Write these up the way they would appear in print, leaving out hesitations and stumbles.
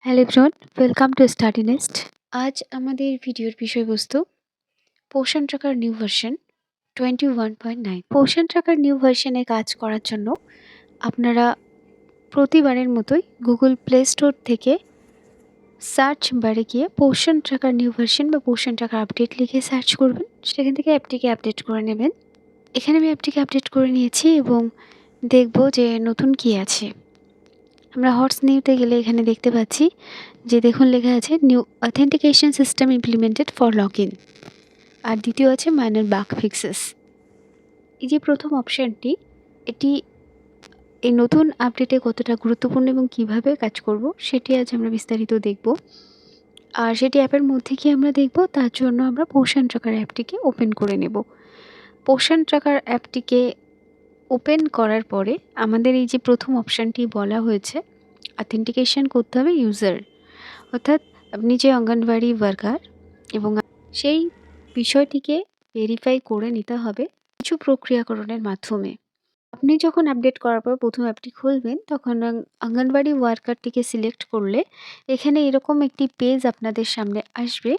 Hello everyone, welcome to study nest. আজ আমাদের ভিডিওর বিষয়বস্তু পোষণ ট্র্যাকার নিউ ভার্সন 21.9। পোষণ ট্র্যাকার নিউ ভার্সনে কাজ করার জন্য আপনারা প্রতিবারের মতোই গুগল প্লে স্টোর থেকে সার্চ বারে গিয়ে পোষণ ট্র্যাকার নিউ ভার্সন বা পোষণ ট্র্যাকার আপডেট লিখে সার্চ করবেন। সেখান থেকে অ্যাপটিকে আপডেট করে নেবেন। এখানে আমি অ্যাপটিকে আপডেট করে নিয়েছি এবং দেখব যে নতুন কি আছে। আমরা হটস নিউতে গেলে এখানে দেখতে পাচ্ছি যে দেখুন লেখা আছে new authentication system implemented for log in, আর দ্বিতীয় আছে মাইনর বাগ ফিক্সেস। এই যে প্রথম অপশানটি, এটি এই নতুন আপডেটে কতটা গুরুত্বপূর্ণ এবং কিভাবে কাজ করব সেটি আজ আমরা বিস্তারিত দেখব। আর সেটি অ্যাপের মধ্যে কি আমরা দেখব, তার জন্য আমরা পোষণ ট্র্যাকার অ্যাপটিকে ওপেন করে নেব। পোষণ ট্র্যাকার অ্যাপটিকে ওপেন করার পরে আমাদের এই যে প্রথম অপশানটি বলা হয়েছে অথেন্টিকেশন করতে হবে ইউজার, অর্থাৎ আপনি যে অঙ্গনওয়াড়ি ওয়ার্কার এবং সেই বিষয়টিকে ভেরিফাই করে নিতে হবে কিছু প্রক্রিয়াকরণের মাধ্যমে। আপনি যখন আপডেট করার পর প্রথম অ্যাপটি খুলবেন তখন অঙ্গনওয়াড়ি ওয়ার্কারটিকে সিলেক্ট করলে এখানে এরকম একটি পেজ আপনাদের সামনে আসবে,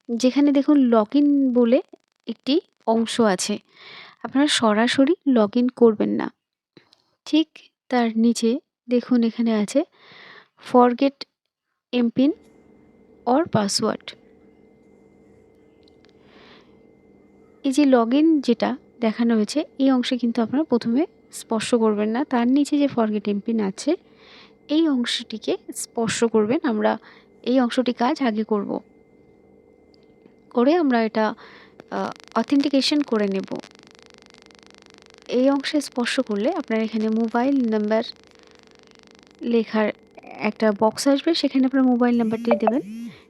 যেখানে দেখুন লগ ইন বলে একটি অংশ আছে। আপনারা সরাসরি লগ ইন করবেন না, ঠিক তার নিচে দেখুন এখানে আছে ফরগেট এমপিন অর পাসওয়ার্ড। এই যে লগ ইন যেটা দেখানো হয়েছে এই অংশে কিন্তু আপনারা প্রথমে স্পর্শ করবেন না, তার নিচে যে ফরগেট এমপিন আছে এই অংশটিকে স্পর্শ করবেন। আমরা এই অংশটি কাজ আগে করব, করে আমরা এটা অথেন্টিকেশন করে নেব। এই অংশে স্পর্শ করলে আপনার এখানে মোবাইল নাম্বার লেখার একটা বক্স আসবে, সেখানে আপনার মোবাইল নাম্বারটি দেবেন।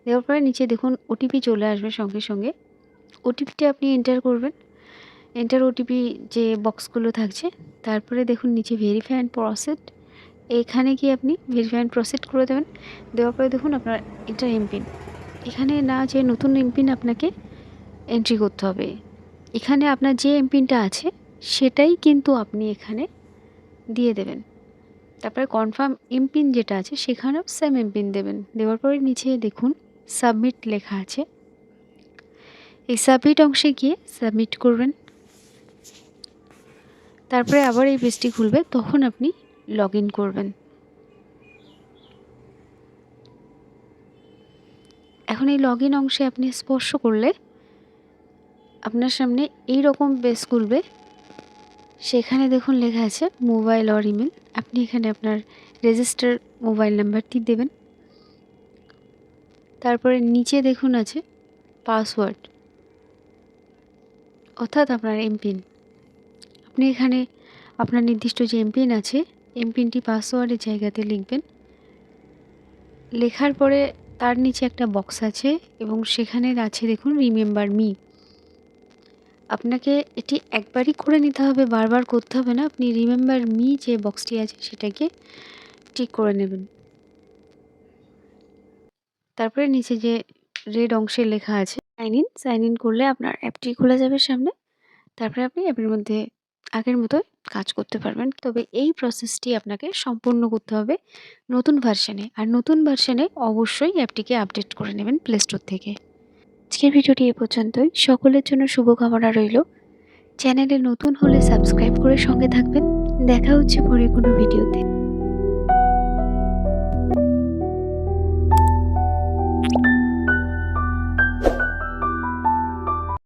দেওয়ার পরে নিচে দেখুন ওটিপি চলে আসবে সঙ্গে সঙ্গে। ওটিপিটি আপনি এন্টার করবেন, এন্টার ওটিপি যে বক্সগুলো থাকছে। তারপরে দেখুন নিচে ভেরিফাই অ্যান্ড প্রসিড, এখানে গিয়ে আপনি ভেরিফাই অ্যান্ড প্রসিড করে দেবেন। দেওয়ার পরে দেখুন আপনার এন্টার এমপিন, এখানে না যে নতুন এমপিন আপনাকে এন্ট্রি করতে হবে, এখানে আপনার যে এমপিনটা আছে সেটাই কিন্তু আপনি এখানে দিয়ে দেবেন। তারপরে কনফার্ম এমপিন যেটা আছে সেখানেও সেম এমপিন দেবেন। দেওয়ার পরে নিচে দেখুন সাবমিট লেখা আছে, এই সাবমিট অংশে গিয়ে সাবমিট করবেন। তারপরে আবার এই পেজটি খুলবে, তখন আপনি লগ ইন করবেন। এখন এই লগ ইন অংশে আপনি স্পর্শ করলে আপনার সামনে এই রকম পেজ খুলবে, সেখানে দেখুন লেখা আছে মোবাইল অর ইমেল। আপনি এখানে আপনার রেজিস্টার মোবাইল নাম্বারটি দেবেন। তারপরে নিচে দেখুন আছে পাসওয়ার্ড, অর্থাৎ আপনার এমপিন। আপনি এখানে আপনার নির্দিষ্ট যে এমপিন আছে এমপিনটি পাসওয়ার্ডের জায়গাতে লিখবেন। লেখার পরে তার নিচে একটা বক্স আছে এবং সেখানে আছে দেখুন রিমেম্বার মি। আপনাকে এটি একবারই করে নিতে হবে, বারবার করতে হবে না। আপনি রিমেম্বার মি যে বক্সটি আছে সেটাকে টিক করে নেবেন। তারপরে নিচে যে রেড অংশে লেখা আছে সাইন ইন করলে আপনার অ্যাপটি খোলা যাবে সামনে। তারপরে আপনি অ্যাপের মধ্যে আগের মতোই কাজ করতে পারবেন। তবে এই প্রসেসটি আপনাকে সম্পূর্ণ করতে হবে নতুন ভার্সানে, আর নতুন ভার্সানে অবশ্যই অ্যাপটিকে আপডেট করে নেবেন প্লে স্টোর থেকে। আজকের ভিডিওটি এ পর্যন্তই। সকলের জন্য শুভকামনা রইল। চ্যানেলে নতুন হলে সাবস্ক্রাইব করে সঙ্গে থাকবেন। দেখা হচ্ছে পরে কোনো ভিডিওতে।